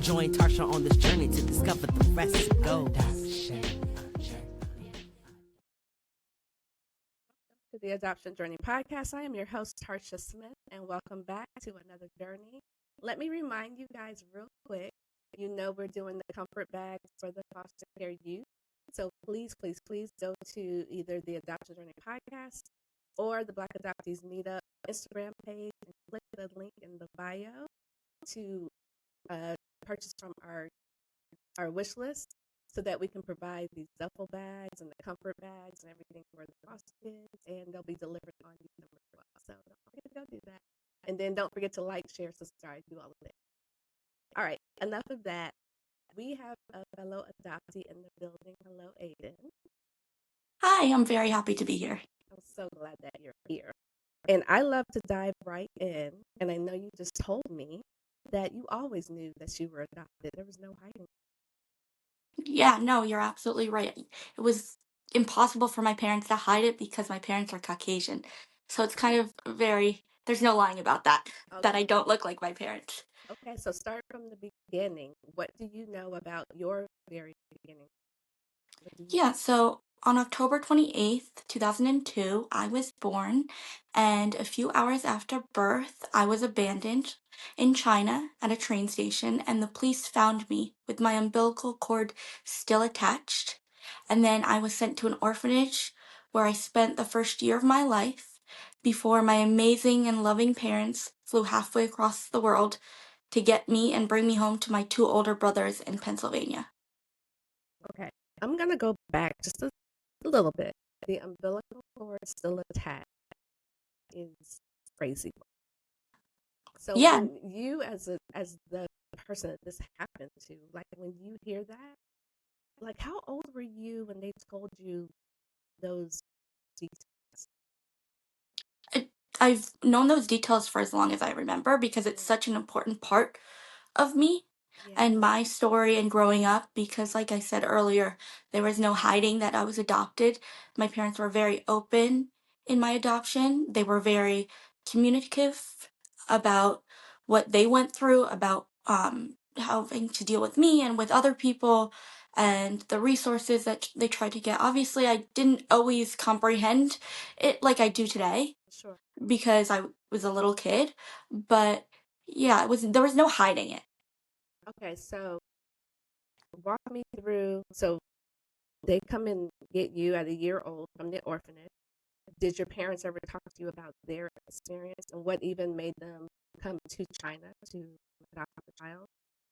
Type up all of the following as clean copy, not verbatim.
Join Tarsha on this journey to discover the rest. Go. To the Adoption Journey podcast. I am your host, Tarsha Smith, and welcome back to another journey. Let me remind you guys real quick, you know we're doing the comfort bags for the foster care youth. So please, please, please go to either the Adoption Journey podcast or the Black Adoptees Meetup Instagram page and click the link in the bio to purchase from our wish list so that we can provide these duffel bags and the comfort bags and everything for the foster kids, and they'll be delivered on December 12th. So don't forget to go do that. And then don't forget to like, share, subscribe, do all of it. All right, enough of that. We have a fellow adoptee in the building. Hello, Ayden. Hi, I'm very happy to be here. I'm so glad that you're here. And I love to dive right in. And I know you just told me that you always knew that you were adopted. There was no hiding. Yeah, no, you're absolutely right. It was impossible for my parents to hide it because my parents are Caucasian. So it's kind of there's no lying about that Okay. I don't look like my parents. Okay, so start from the beginning. What do you know about your very beginning? Yeah, so on October 28th, 2002, I was born, and a few hours after birth, I was abandoned in China at a train station, and the police found me with my umbilical cord still attached. And then I was sent to an orphanage where I spent the first year of my life before my amazing and loving parents flew halfway across the world to get me and bring me home to my two older brothers in Pennsylvania. Okay, I'm going to go back just a little bit. The umbilical cord still attached is crazy. So Yeah. when you, as the person that this happened to, like when you hear that, like how old were you when they told you those details? I've known those details for as long as I remember because it's such an important part of me and my story and growing up because like I said earlier, there was no hiding that I was adopted. My parents were very open in my adoption. They were very communicative about what they went through, about having to deal with me and with other people and the resources that they tried to get. Obviously, I didn't always comprehend it like I do today. Sure. Because I was a little kid, but yeah, there was no hiding it. Okay, so walk me through. So they come and get you at a year old from the orphanage. Did your parents ever talk to you about their experience and what even made them come to China to adopt a child?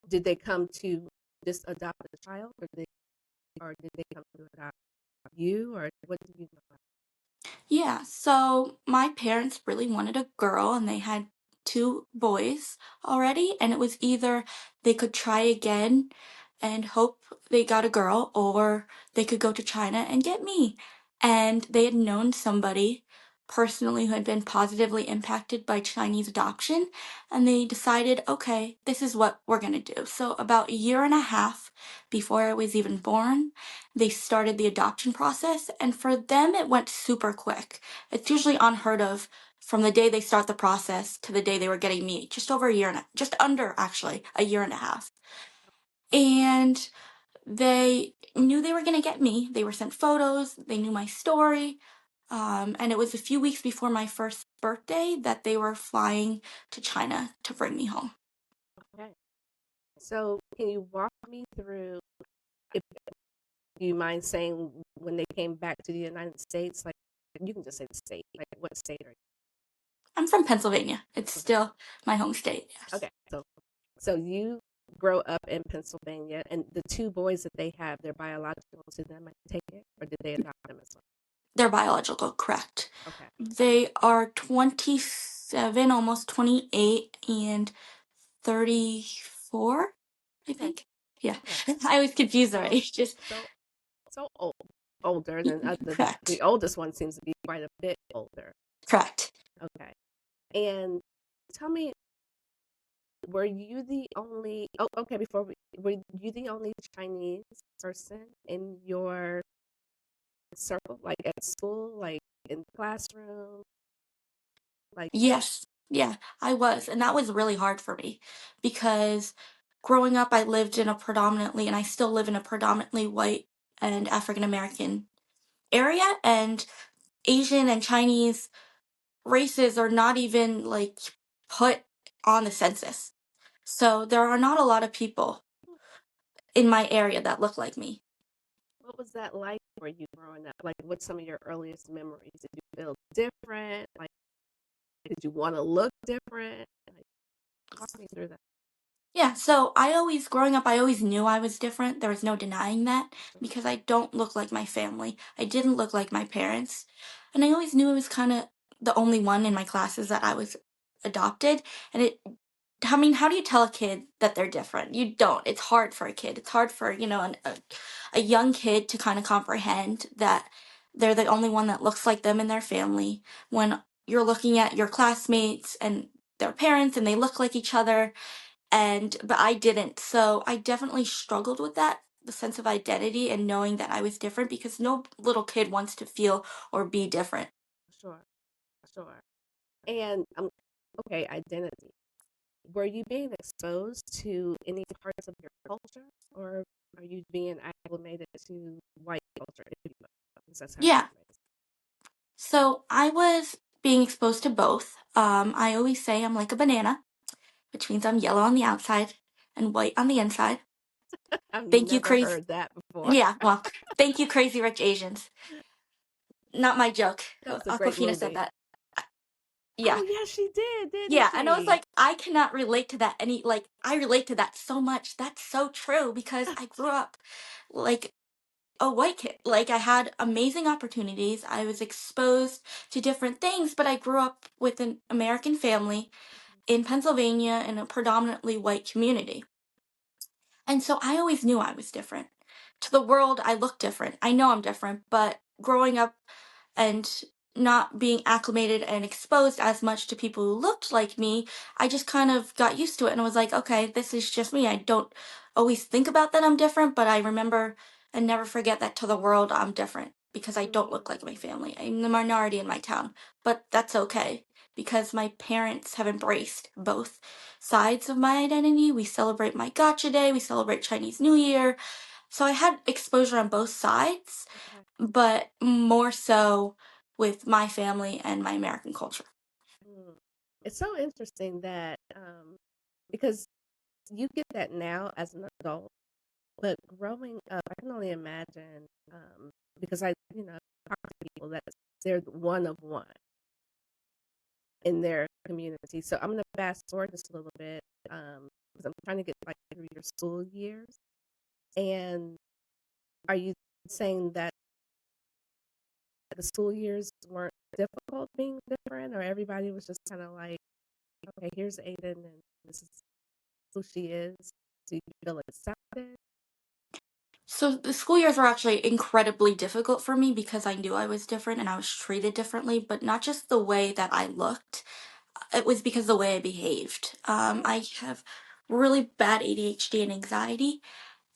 Did they come to just adopt a child, or did they come to adopt you, or what do you know? Yeah, so my parents really wanted a girl and they had two boys already, and it was either they could try again and hope they got a girl, or they could go to China and get me. And they had known somebody personally who had been positively impacted by Chinese adoption, and they decided, okay, this is what we're gonna do. So about a year and a half before I was even born, they started the adoption process, and for them it went super quick. It's usually unheard of from the day they start the process to the day they were getting me, just under actually a year and a half. And they knew they were going to get me. They were sent photos, they knew my story. And it was a few weeks before my first birthday that they were flying to China to bring me home. Okay. So can you walk me through, if do you mind saying when they came back to the United States, like you can just say the state, like what state are you? I'm from Pennsylvania. It's still my home state. Yes. Okay, so you grow up in Pennsylvania, and the two boys that they have, they're biological to them, I take it, or did they adopt them as well? They're biological, correct. Okay. They are 27, almost 28, and 34, I think. Yeah. Okay. I always confuse their So age. so older than Correct. the oldest one seems to be quite a bit older. Correct. Okay. And tell me, were you the only? Oh, okay. Were you the only Chinese person in your circle, like at school, like in the classroom, like? Yes. Yeah, I was. And that was really hard for me because growing up, I lived in a predominantly, and I still live in a predominantly white and African American area, and Asian and Chinese races are not even like put on the census. So there are not a lot of people in my area that look like me. What was that like for you growing up? Like, what's some of your earliest memories? Did you feel different? Like, did you want to look different? Like, walk me through that. Yeah, so growing up, I always knew I was different. There was no denying that because I don't look like my family. I didn't look like my parents. And I always knew I was kind of the only one in my classes that I was adopted. And I mean, how do you tell a kid that they're different? You don't. It's hard for a kid. It's hard for, a young kid to kind of comprehend that they're the only one that looks like them in their family when you're looking at your classmates and their parents and they look like each other, but I didn't. So I definitely struggled with that, the sense of identity and knowing that I was different, because no little kid wants to feel or be different. Sure, sure. And okay, identity. Were you being exposed to any parts of your culture, or are you being acclimated to white culture? If you will, because that's how you Yeah. were raised. So I was being exposed to both. I always say I'm like a banana, which means I'm yellow on the outside and white on the inside. I've Thank you, never crazy. heard that before. Yeah, well, thank you, Crazy Rich Asians. Not my joke. That was a great Aquafina said movie. that. Oh Yeah. yeah, she did, didn't Yeah, and I was she? like, I cannot relate to that I relate to that so much. That's so true because I grew up like a white kid. Like, I had amazing opportunities. I was exposed to different things, but I grew up with an American family in Pennsylvania in a predominantly white community. And so I always knew I was different. To the world, I look different. I know I'm different, but growing up and not being acclimated and exposed as much to people who looked like me, I just kind of got used to it and was like, okay, this is just me. I don't always think about that I'm different, but I remember and never forget that to the world I'm different because I don't look like my Mm, family. I'm the minority in my town, but that's okay because my parents have embraced both sides of my identity. We celebrate my Gotcha Day, we celebrate Chinese New Year. So I had exposure on both sides, okay. but more so with my family and my American culture. Mm. It's so interesting that because you get that now as an adult, but growing up, I can only imagine because I, talk to people that they're one of one in their community. So I'm going to fast forward just a little bit because I'm trying to get like through your school years. And are you saying that the school years weren't difficult being different, or everybody was just kind of like, okay, here's Ayden, and this is who she is? Do you feel accepted? So the school years were actually incredibly difficult for me because I knew I was different and I was treated differently, but not just the way that I looked. It was because the way I behaved. Oh, I have really bad ADHD and anxiety,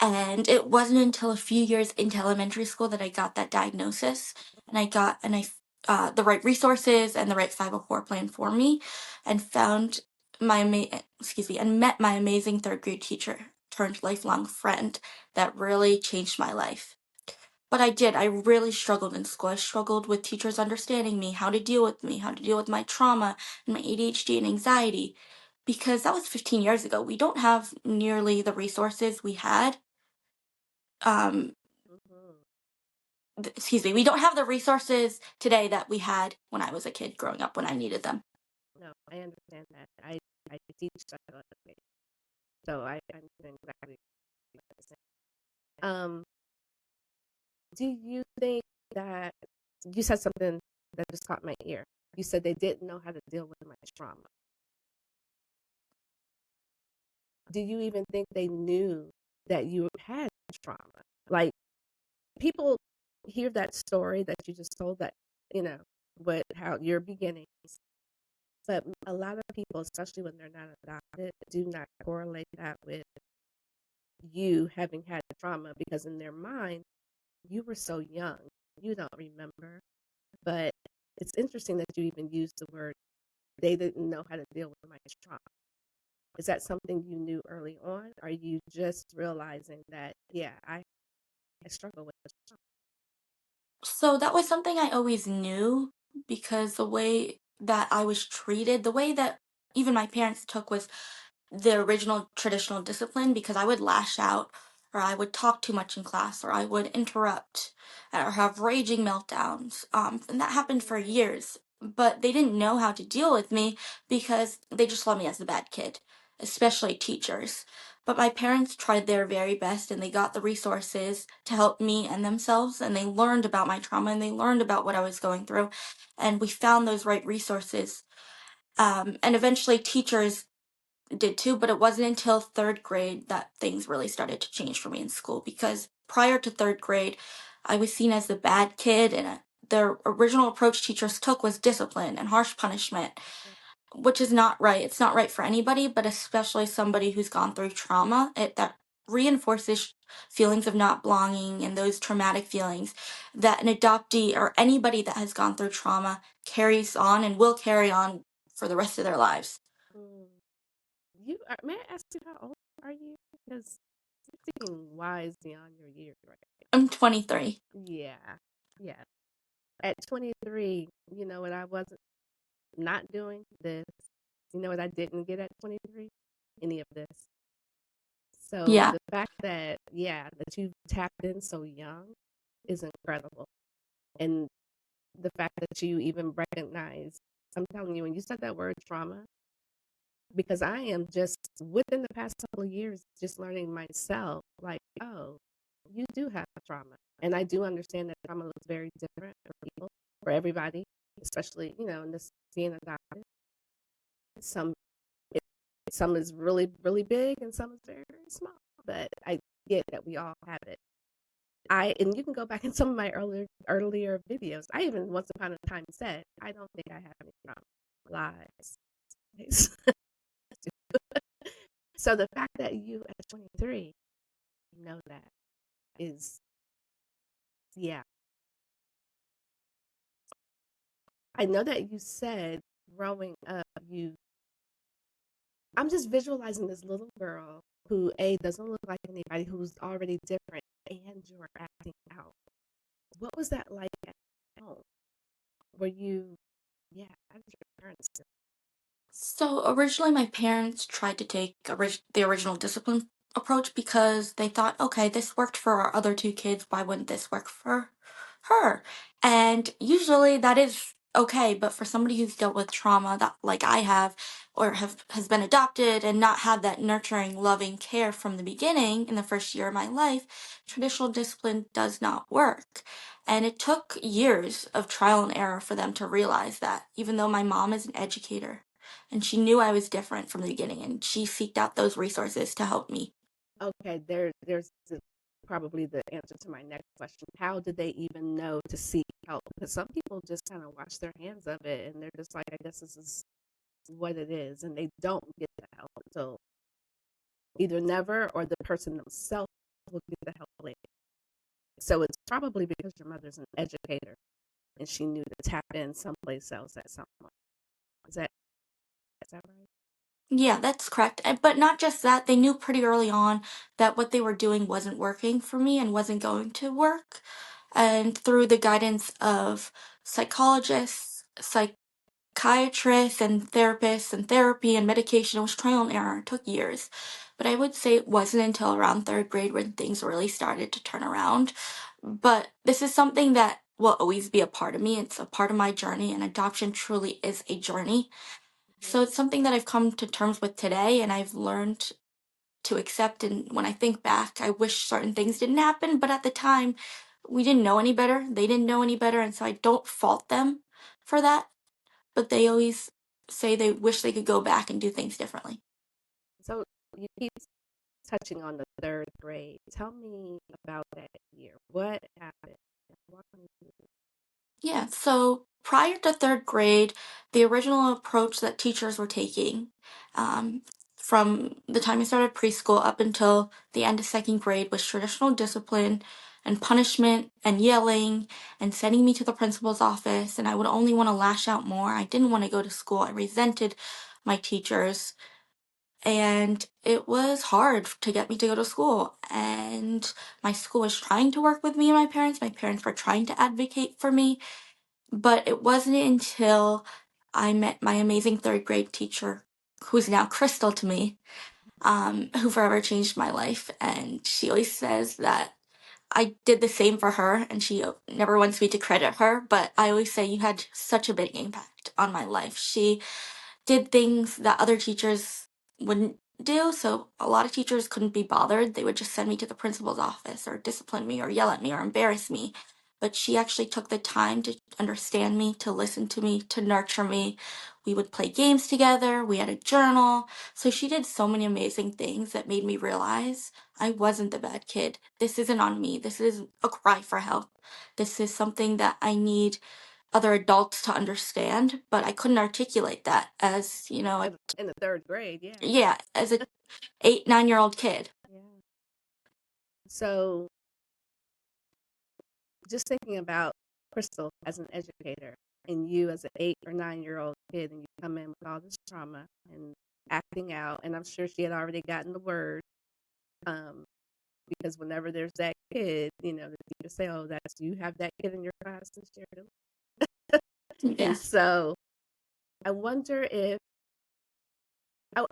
and it wasn't until a few years into elementary school that I got that diagnosis, and the right resources and the right 504 plan for me, and found and met my amazing third grade teacher turned lifelong friend that really changed my life. But I really struggled in school. I struggled with teachers understanding me, how to deal with me, how to deal with my trauma and my ADHD and anxiety, because that was 15 years ago. We don't have nearly the resources we had um hmm, excuse me, we don't have the resources today that we had when I was a kid growing up when I needed them. no, I understand that. I teach psychology, so I understand exactly what you're saying. Do you think that you said something that just caught my ear? You said they didn't know how to deal with my trauma. Do you even think they knew that you had trauma? Like, people hear that story that you just told, that, you know, what how your beginnings, but a lot of people, especially when they're not adopted, do not correlate that with you having had trauma because in their mind, you were so young, you don't remember. But it's interesting that you even used the word they didn't know how to deal with my trauma. Is that something you knew early on? Or are you just realizing that, yeah, I struggle with this? So that was something I always knew because the way that I was treated, the way that even my parents took was the original traditional discipline because I would lash out or I would talk too much in class or I would interrupt or have raging meltdowns. And that happened for years. But they didn't know how to deal with me because they just saw me as the bad kid, especially teachers. But my parents tried their very best and they got the resources to help me and themselves. And they learned about my trauma and they learned about what I was going through. And we found those right resources. And eventually, teachers did too, but it wasn't until third grade that things really started to change for me in school because prior to third grade, I was seen as the bad kid, and the original approach teachers took was discipline and harsh punishment, which is not right. It's not right for anybody, but especially somebody who's gone through trauma. That reinforces feelings of not belonging and those traumatic feelings that an adoptee or anybody that has gone through trauma carries on and will carry on for the rest of their lives. Mm. May I ask you how old are you? Because you're seeming wise beyond your years, right? I'm 23. Yeah, yeah. At 23, you know what I wasn't not doing this. You know what I didn't get at 23? Any of this. So Yeah. the fact that, yeah, that you tapped in so young is incredible. And the fact that you even recognize, I'm telling you, when you said that word trauma, because I am just within the past couple of years just learning myself, like, oh, you do have trauma. And I do understand that trauma looks very different for people, for everybody, especially, in this being adopted. Some it, some is really, really big and some is very, very small. But I get that we all have it. And you can go back in some of my earlier videos. I even once upon a time said, I don't think I have any trauma. Lies. So the fact that you at 23 know that is, yeah. I know that you said growing up, I'm just visualizing this little girl who A doesn't look like anybody, who's already different, and you're acting out. What was that like at home? Were you, yeah, how did your parents do? So originally, my parents tried to take the original discipline approach because they thought, okay, this worked for our other two kids. Why wouldn't this work for her? And usually that is okay, but for somebody who's dealt with trauma that like I have, or has been adopted and not had that nurturing, loving care from the beginning in the first year of my life, traditional discipline does not work. And it took years of trial and error for them to realize that, even though my mom is an educator and she knew I was different from the beginning, and she seeked out those resources to help me. Okay, probably the answer to my next question. How did they even know to seek help? Because some people just kind of wash their hands of it and they're just like, I guess this is what it is, and they don't get the help until either never or the person themselves will get the help later. So it's probably because your mother's an educator and she knew to tap in someplace else at some point. Is that right? Yeah, that's correct. But not just that, they knew pretty early on that what they were doing wasn't working for me and wasn't going to work. And through the guidance of psychologists, psychiatrists, and therapists, and therapy and medication, it was trial and error. It took years. But I would say it wasn't until around third grade when things really started to turn around. But this is something that will always be a part of me. It's a part of my journey, and adoption truly is a journey. Mhm. So it's something that I've come to terms with today and I've learned to accept. And when I think back, I wish certain things didn't happen, but at the time, we didn't know any better. They didn't know any better. And so I don't fault them for that. But they always say they wish they could go back and do things differently. So you keep touching on the third grade. Tell me about that year. What happened? Walk me through it. Yeah, so prior to third grade, the original approach that teachers were taking um, from the time I started preschool up until the end of second grade was traditional discipline and punishment and yelling and sending me to the principal's office. And I would only want to lash out more. I didn't want to go to school. I resented my teachers. and it was hard to get me to go to school. And my school was trying to work with me and my parents. My parents were trying to advocate for me, but it wasn't until I met my amazing third grade teacher, who's now Crystal to me, who forever changed my life. And she always says that I did the same for her, and she never wants me to credit her, but I always say you had such a big impact on my life. She did things that other teachers wouldn't do. So a lot of teachers couldn't be bothered. They would just send me to the principal's office or discipline me or yell at me or embarrass me. But she actually took the time to understand me, to listen to me, to nurture me. We would play games together. We had a journal. So she did so many amazing things that made me realize I wasn't the bad kid. This isn't on me. This is a cry for help. This is something that I need other adults to understand, but I couldn't articulate that as, In the third grade, yeah. yeah, as a 8, 9 year old kid. Yeah. So, just thinking about Crystal as an educator and you as an 8 or 9 year old kid, and you come in with all this trauma and acting out, and I'm sure she had already gotten the word, um, because whenever there's that kid, the teacher say, "Oh, that's you have that kid in your class this year." And Yeah. so, I wonder if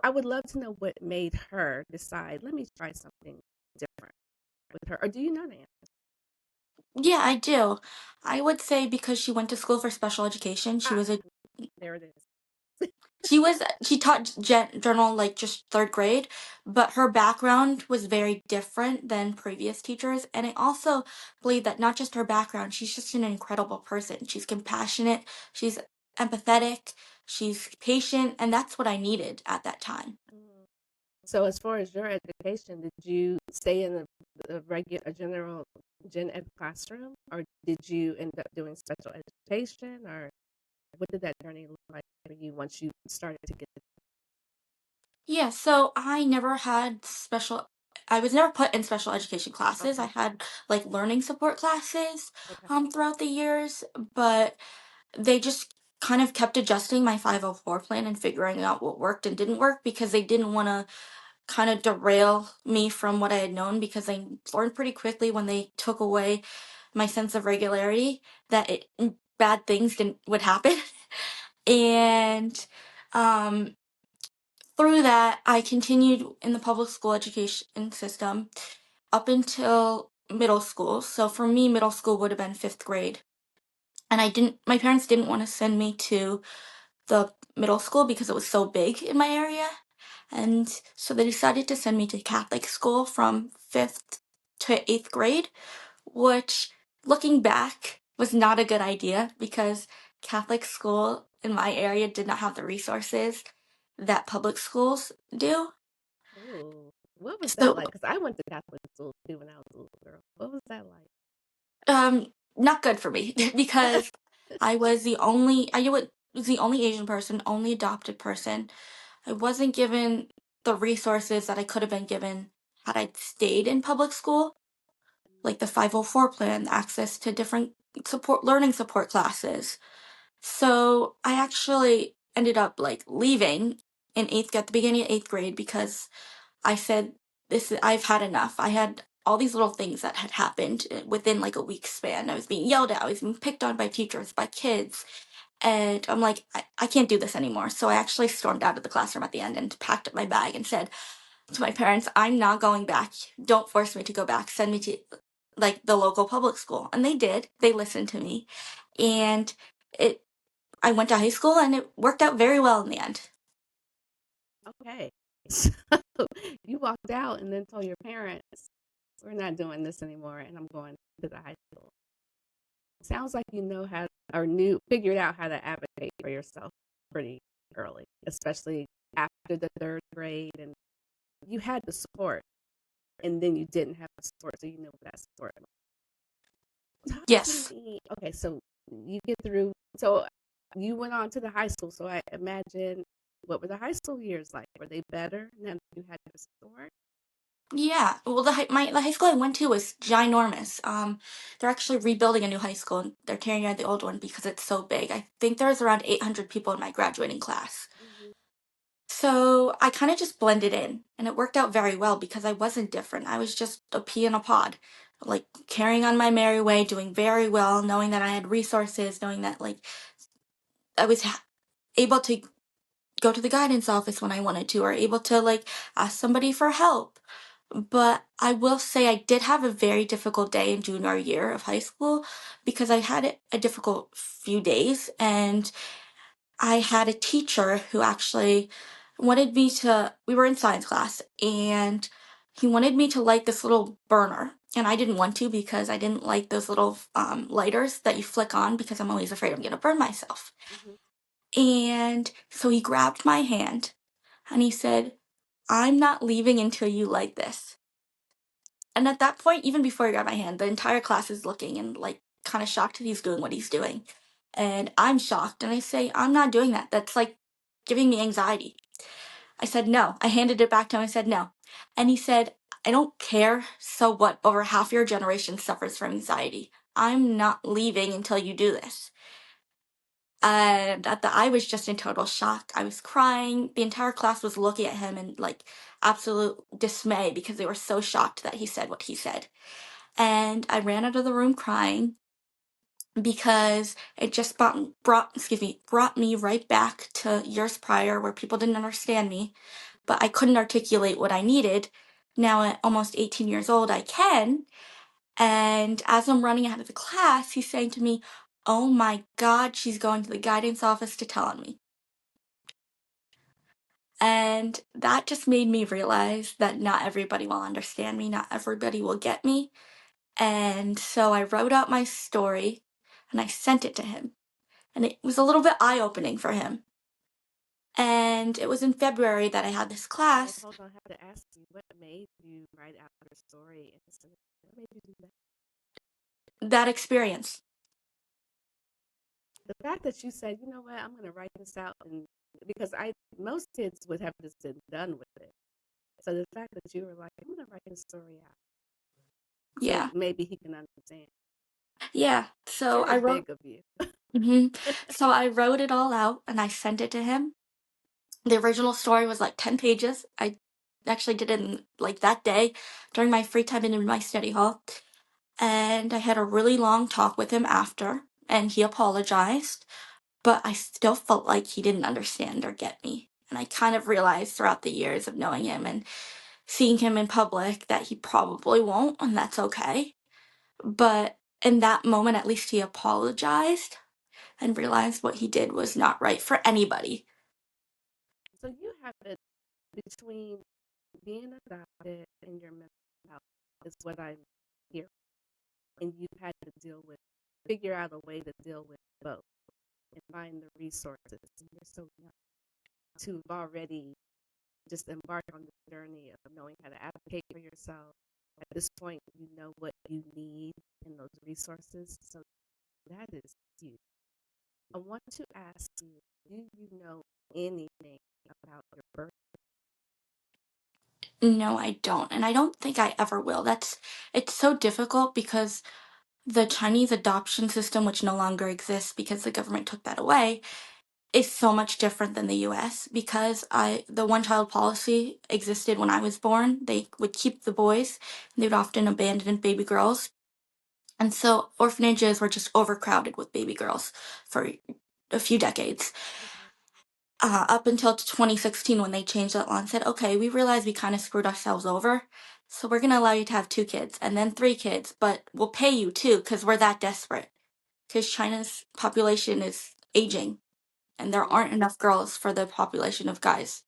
I would love to know what made her decide, let me try something different with her. Or do you know the answer? Yeah, I do. I would say because she went to school for special education, Ah, there it is. she taught general, like just third grade, but her background was very different than previous teachers. And I also believe that not just her background, she's just an incredible person. She's compassionate, she's empathetic, she's patient, and that's what I needed at that time. Mm. So, as far as your education, did you stay in a regular, a general gen ed classroom, or did you end up doing special education, or what did that journey look like for you once you started to get? Yeah, so I was never put in special education classes. I Okay, had like learning support classes okay. throughout the years, but they just kind of kept adjusting my 504 plan and figuring out what worked and didn't work because they didn't want to kind of derail me from what I had known because I learned pretty quickly when they took away my sense of regularity that bad things didn't would happen. And um through that, I continued in the public school education system up until middle school. So for me, middle school would have been fifth grade. And my parents didn't want to send me to the middle school because it was so big in my area. And so they decided to send me to Catholic school from fifth to eighth grade, which looking back was not a good idea because Catholic school in my area did not have the resources that public schools do. Ooh, what was that So, like? Because I went to Catholic school too when I was a little girl. What was that like? not good for me because was the only Asian person, only adopted person. I wasn't given the resources that I could have been given had I stayed in public school, like the 504 plan, access to different learning support classes. So I actually ended up like leaving at the beginning of eighth grade because I said, I've had enough. I had all these little things that had happened within like a week span. I was being yelled at, I was being picked on by teachers, by kids. And I'm like, I can't do this anymore. So I actually stormed out of the classroom at the end and packed up my bag and said to my parents, I'm not going back. Don't force me to go back. Send me to like the local public school. And they did. They listened to me. And it I went to high school and it worked out very well in the end. Okay. So you walked out and then told your parents, we're not doing this anymore, and I'm going to the high school. Sounds like you know how, or figured out how to advocate for yourself pretty early, especially after the third grade, and you had the support, and then you didn't have the support, so you know what that support was. Talk to Yes. me. Okay, so you get through. So you went on to the high school. So I imagine, what were the high school years like? Were they better now that you had the support? Yeah. Well, the high school I went to was ginormous. They're actually rebuilding a new high school and they're tearing out the old one because it's so big. I think there's around 800 people in my graduating class. Mhm. So I kind of just blended in, and it worked out very well because I wasn't different. I was just a pea in a pod, like carrying on my merry way, doing very well, knowing that I had resources, knowing that like I was able to go to the guidance office when I wanted to, or able to like ask somebody for help. But I will say I did have a very difficult day in junior year of high school because I had a difficult few days, and I had a teacher who actually wanted me to, we were in science class, and he wanted me to light this little burner. And I didn't want to because I didn't like those little lighters that you flick on because I'm always afraid I'm going to burn myself. Hmm. And so he grabbed my hand and he said, "I'm not leaving until you light this." And at that point, even before he grabbed my hand, the entire class is looking and like kind of shocked that he's doing what he's doing. And I'm shocked and I say, "I'm not doing that. That's like giving me anxiety." I said no. I handed it back to him. I said no. And he said, "I don't care. So what? Over half your generation suffers from anxiety. I'm not leaving until you do this." And I was just in total shock. I was crying. The entire class was looking at him in like absolute dismay because they were so shocked that he said what he said. And I ran out of the room crying because it just brought me right back to years prior where people didn't understand me, but I couldn't articulate what I needed. Now at almost 18 years old, I can. And as I'm running out of the class, he's saying to me, "Oh my God, she's going to the guidance office to tell on me." And that just made me realize that not everybody will understand me, not everybody will get me. And so I wrote out my story and I sent it to him. And it was a little bit eye opening for him. And it was in February that I had this Well, class. hold on, I have to ask you, what made you write out your story and send it? What made you do that? That experience. The fact that you said, you know what, I'm going to write this out, and because most kids would have just been done with it. So the fact that you were like, I'm going to write this story out, so Yeah. maybe he can understand. Yeah. So I Very wrote. big of you. Mhm. So I wrote it all out and I sent it to him. The original story was like 10 pages. I actually did it in like that day during my free time in my study hall. And I had a really long talk with him after, and he apologized, but I still felt like he didn't understand or get me. And I kind of realized throughout the years of knowing him and seeing him in public that he probably won't, and that's okay. But in that moment, at least he apologized and realized what he did was not right for anybody. So you have it between being adopted and your mental health is what I'm hearing, and you've had to figure out a way to deal with both and find the resources. And you're so young to have already just embarked on the journey of knowing how to advocate for yourself. At this point, you know what you need and those resources. So that is huge. I want to ask you, do you know anything about your birth? No, I don't. And I don't think I ever will. It's so difficult because the Chinese adoption system, which no longer exists because the government took that away, is so much different than the US because the one child policy existed when I was born. They would keep the boys and they would often abandon baby girls. And so orphanages were just overcrowded with baby girls for a few decades. Okay. Up until 2016 when they changed that law and said, "Okay, we realize we kind of screwed ourselves over. So we're going to allow you to have 2 kids and then 3 kids, but we'll pay you too because we're that desperate." Because China's population is aging and there Mm-hmm. aren't enough girls for the population of guys.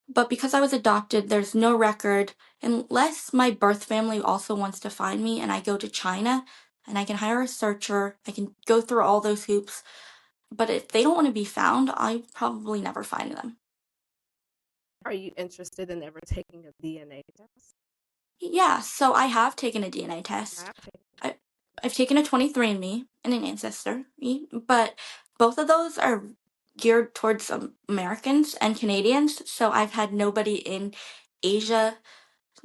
But because I was adopted, there's no record unless my birth family also wants to find me and I go to China and I can hire a searcher. I can go through all those hoops. But if they don't want to be found, I probably never find them. Are you interested in ever taking a DNA test? Yeah, so I have taken a DNA I test. have taken. I, I've taken a 23andMe and an Ancestry, but both of those are geared towards Americans and Canadians. So I've had nobody in Asia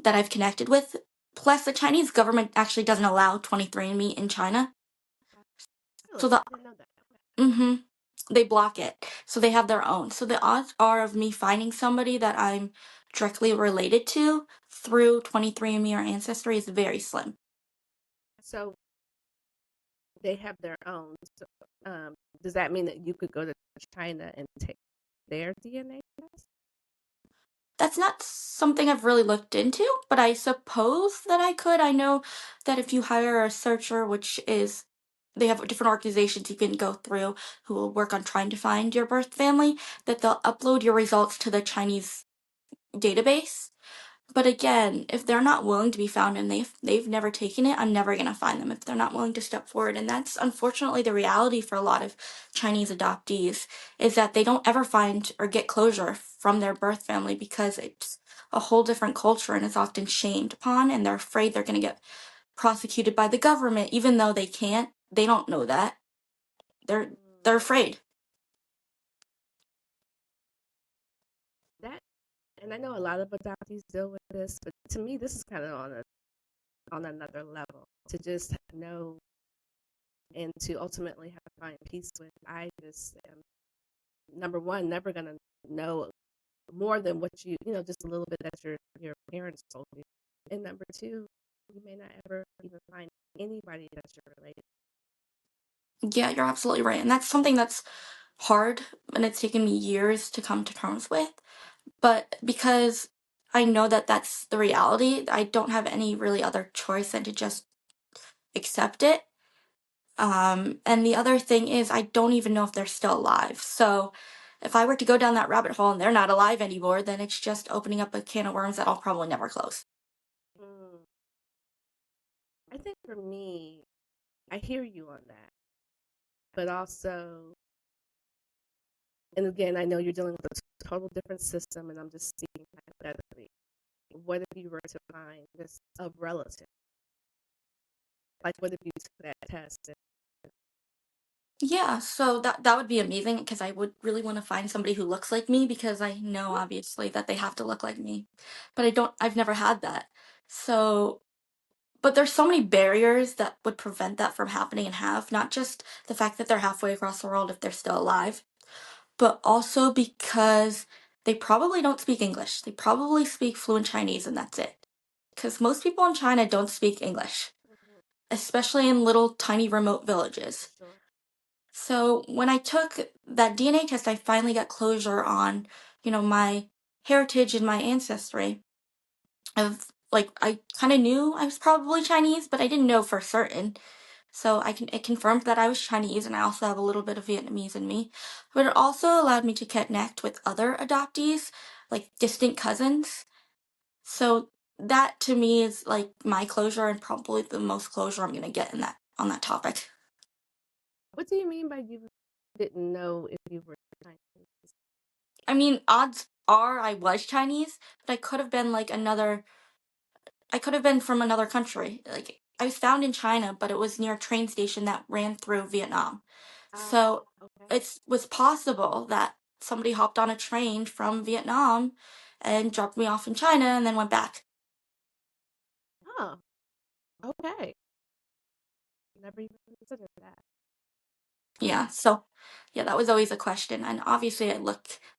that I've connected with. Plus, the Chinese government actually doesn't allow 23andMe in China. Really? So the I didn't know that. Okay. mm-hmm. they block it. So they have their own. So the odds are of me finding somebody that I'm directly related to through 23andMe or Ancestry is very slim. So they have their own. So, does that mean that you could go to China and take their DNA test? That's not something I've really looked into, but I suppose that I could. I know that if you hire a searcher, which is they have different organizations you can go through who will work on trying to find your birth family, that they'll upload your results to the Chinese database. But again, if they're not willing to be found and they've never taken it, I'm never gonna find them if they're not willing to step forward. And that's unfortunately the reality for a lot of Chinese adoptees is that they don't ever find or get closure from their birth family because it's a whole different culture and it's often shamed upon and they're afraid they're gonna get prosecuted by the government, even though they can't. They don't know that. They're Mm, they're afraid. that, and I know a lot of adoptees deal with this, but to me, this is kind of on another level to just know and to ultimately have to find peace with. I just am, number one, never gonna know more than what just a little bit that your parents told you, and number two, you may not ever even find anybody that you're related. Yeah, you're absolutely right. And that's something that's hard and it's taken me years to come to terms with. But because I know that that's the reality, I don't have any really other choice than to just accept it. And the other thing is, I don't even know if they're still alive. So if I were to go down that rabbit hole and they're not alive anymore, then it's just opening up a can of worms that I'll probably never close. Mm. I think for me, I hear you on that, but also, and again, I know you're dealing with a total different system, and I'm just speaking hypothetically. What if you were to find this a relative? Like, what if you took that test? Yeah, so that would be amazing because I would really want to find somebody who looks like me because I know And, obviously that they have to look like me. But I've never had that. So but there's so many barriers that would prevent that from happening and have, not just the fact that they're halfway across the world if they're still alive, but also because they probably don't speak English. They probably speak fluent Chinese and that's it. Because most people in China don't speak English, mhm, especially in little tiny remote for villages. sure. So when I took that DNA test, I finally got closure on, my heritage and my ancestry. Of like I kind of knew I was probably Chinese, but I didn't know for certain. So it confirmed that I was Chinese and I also have a little bit of Vietnamese in me. But it also allowed me to connect with other adoptees, like distant cousins. So that to me is like my closure and probably the most closure I'm gonna get in that on that topic. What do you mean by you didn't know if you were Chinese? I mean, odds are I was Chinese, but I could have been from another country. Like I was found in China, but it was near a train station that ran through Vietnam. Ah, So okay. it was possible that somebody hopped on a train from Vietnam and dropped me off in China and then went back. Oh, okay. Never even considered that. Yeah, so yeah, that was always a question. And obviously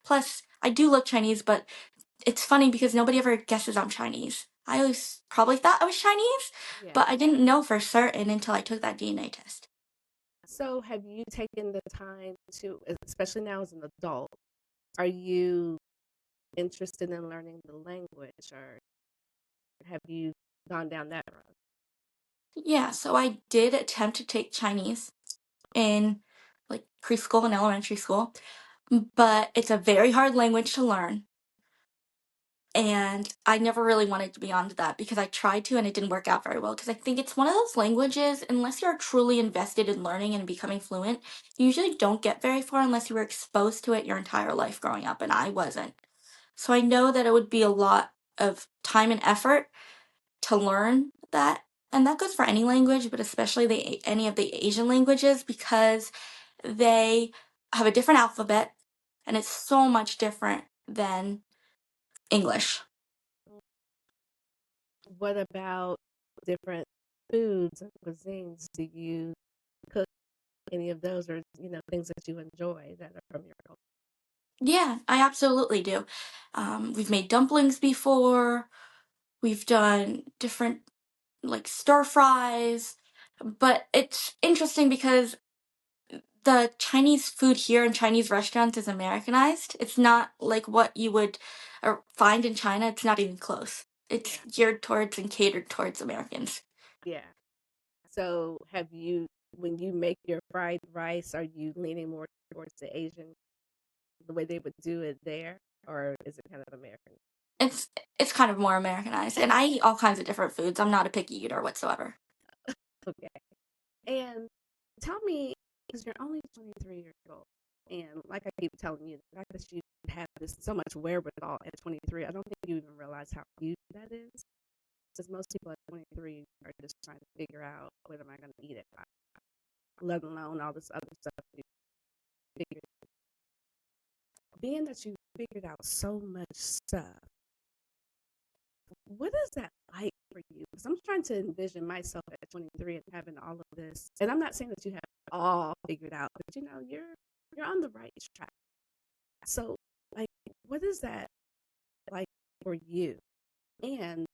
plus I do look Chinese, but it's funny because nobody ever guesses I'm Chinese. I always probably thought I was Chinese, Yeah. but I didn't know for certain until I took that DNA test. So, have you taken the time to, especially now as an adult, are you interested in learning the language, or have you gone down that road? Yeah, so I did attempt to take Chinese in like preschool and elementary school, but it's a very hard language to learn. And I never really wanted to be onto that because I tried to and it didn't work out very well. Because I think it's one of those languages, unless you're truly invested in learning and becoming fluent, you usually don't get very far unless you were exposed to it your entire life growing up, and I wasn't. So I know that it would be a lot of time and effort to learn that. And that goes for any language, but especially any of the Asian languages because they have a different alphabet and it's so much different than English. What about different foods and cuisines? Do you cook any of those or, things that you enjoy that are from your culture? Yeah, I absolutely do. We've made dumplings before. We've done different like stir fries, but it's interesting because the Chinese food here in Chinese restaurants is Americanized. It's not like what you would find in China. It's not even close. It's Yeah. geared towards and catered towards Americans. Yeah. So when you make your fried rice, are you leaning more towards the way they would do it there, or is it kind of American? It's it's kind of more Americanized, and I eat all kinds of different foods. I'm not a picky eater whatsoever. Okay. And tell me, because you're only 23 years old, and like I keep telling you, the fact that you have this so much wherewithal at 23, I don't think you even realize how huge that is. Because most people at 23 are just trying to figure out what am I going to eat at 5, let alone all this other stuff you figured. Being that you figured out so much stuff, what is that like for you? Because I'm trying to envision myself at 23 and having all of this. And I'm not saying that you have it all figured out, but you're on the right track. So, like, what is that like for you? And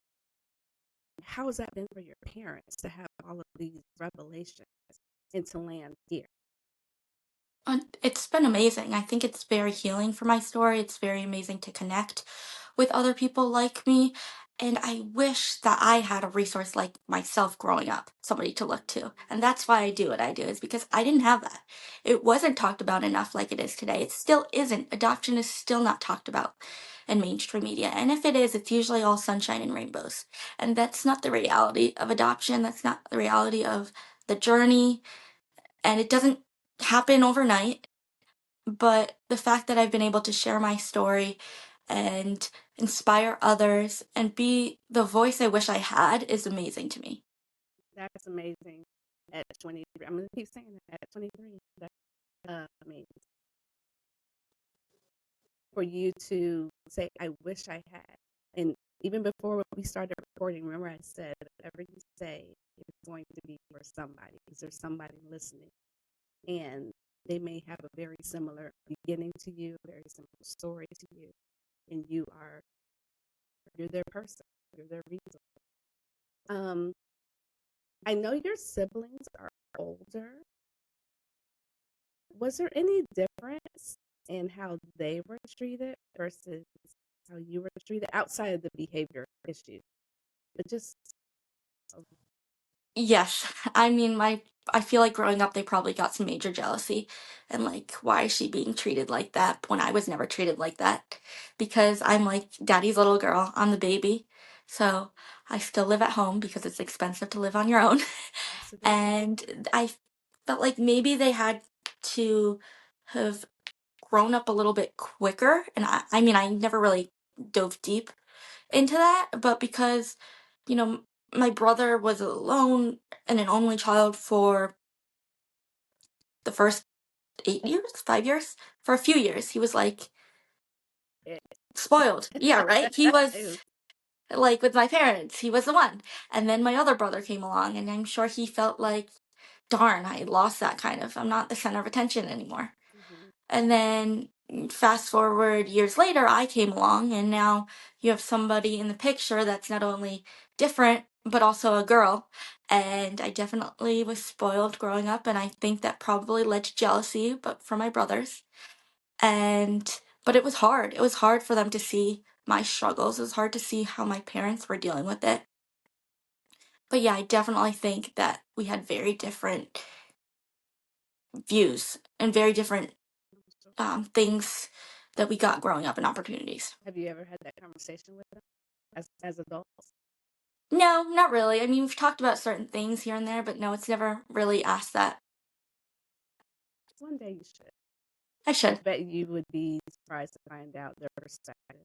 how has that been for your parents to have all of these revelations and to land here? It's been amazing. I think it's very healing for my story. It's very amazing to connect with other people like me. And I wish that I had a resource like myself growing up, somebody to look to. And that's why I do what I do, is because I didn't have that. It wasn't talked about enough like it is today. It still isn't. Adoption is still not talked about in mainstream media. And if it is, it's usually all sunshine and rainbows. And that's not the reality of adoption. That's not the reality of the journey. And it doesn't happen overnight, but the fact that I've been able to share my story and inspire others and be the voice I wish I had is amazing to me. That's amazing at 23. I'm going to keep saying that at 23. That's amazing for you to say, I wish I had. And even before we started recording, remember I said, whatever you say is going to be for somebody. Is there somebody listening? And they may have a very similar beginning to you, a very similar story to you, and you're their person, you're their resource. Um, I know your siblings are older. Was there any difference in how they were treated versus how you were treated outside of the behavior issue? But just Yes, I mean, I feel like growing up, they probably got some major jealousy and like, why is she being treated like that when I was never treated like that? Because I'm like daddy's little girl, I'm the baby. So I still live at home because it's expensive to live on your own. yes, it is. And I felt like maybe they had to have grown up a little bit quicker. And I mean, I never really dove deep into that, but because, you know, my brother was alone and an only child for the first 8 years, 5 years, for a few years, he was like It, spoiled. Yeah, right? He it was was like with my parents, he was the one. And then my other brother came along, and I'm sure he felt like, darn, I lost that kind of, I'm not the center of attention anymore. mhm. And then fast forward years later, I came along, and now you have somebody in the picture that's not only different, but also a girl. And I definitely was spoiled growing up, and I think that probably led to jealousy, but for my brothers. But it was hard. It was hard for them to see my struggles. It was hard to see how my parents were dealing with it. But yeah, I definitely think that we had very different views and very different things that we got growing up and opportunities. Have you ever had that conversation with them as adults? No, not really. I mean, we've talked about certain things here and there, but no, it's never really asked that. One day you should. I I should. bet you would be surprised to find out their perspective.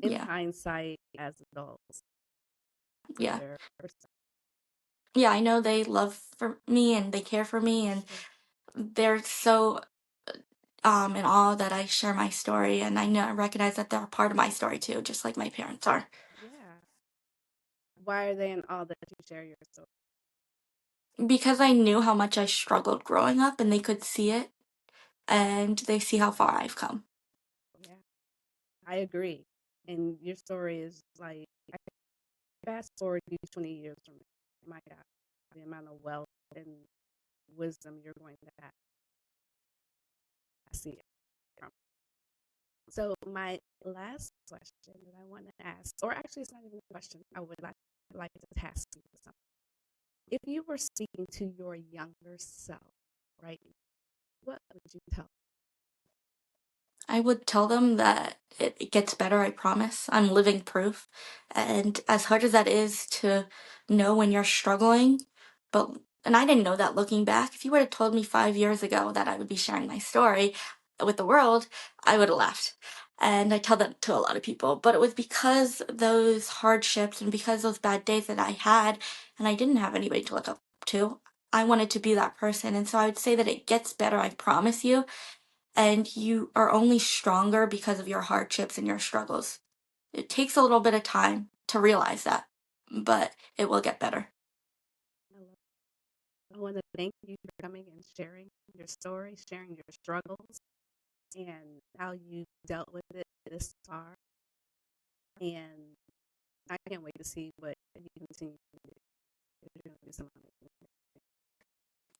In Yeah. hindsight, as adults, Yeah. their perspective. Yeah, I know they love for me and they care for me and Sure. they're so in awe that I share my story and I recognize that they're a part of my story too, just like my parents are. Yeah. Why are they in all that you share your story? Because I knew how much I struggled growing up, and they could see it, and they see how far I've come. Yeah, I agree. And your story is like, I fast forward you 20 years from now. My God, the amount of wealth and wisdom you're going to have. I see it. So my last question that I want to ask, or actually it's not even a question, I would like to task you with something. If you were speaking to your younger self, right, what would you tell? I would tell them that it gets better, I promise. I'm living proof. And as hard as that is to know when you're struggling, but and I didn't know that looking back. If you would have told me 5 years ago that I would be sharing my story with the world, I would have laughed. And I tell that to a lot of people. But it was because those hardships and because those bad days that I had, and I didn't have anybody to look up to, I wanted to be that person. And so I would say that it gets better, I promise you, and you are only stronger because of your hardships and your struggles. It takes a little bit of time to realize that, but it will get better. I want to thank you for coming and sharing your story, sharing your struggles, and how you dealt with it this far. And I can't wait to see what you continue to do. You're going to do some amazing things.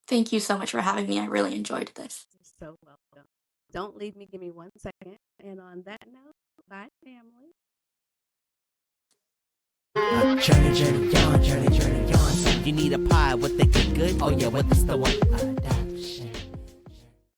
Thank you so much for having me. I really enjoyed this. You're so welcome. Don't leave me. Give me 1 second. And on that note, bye, family. Journey, journey on, journey on. You need a pie, what they get good? Oh yeah, what is the one?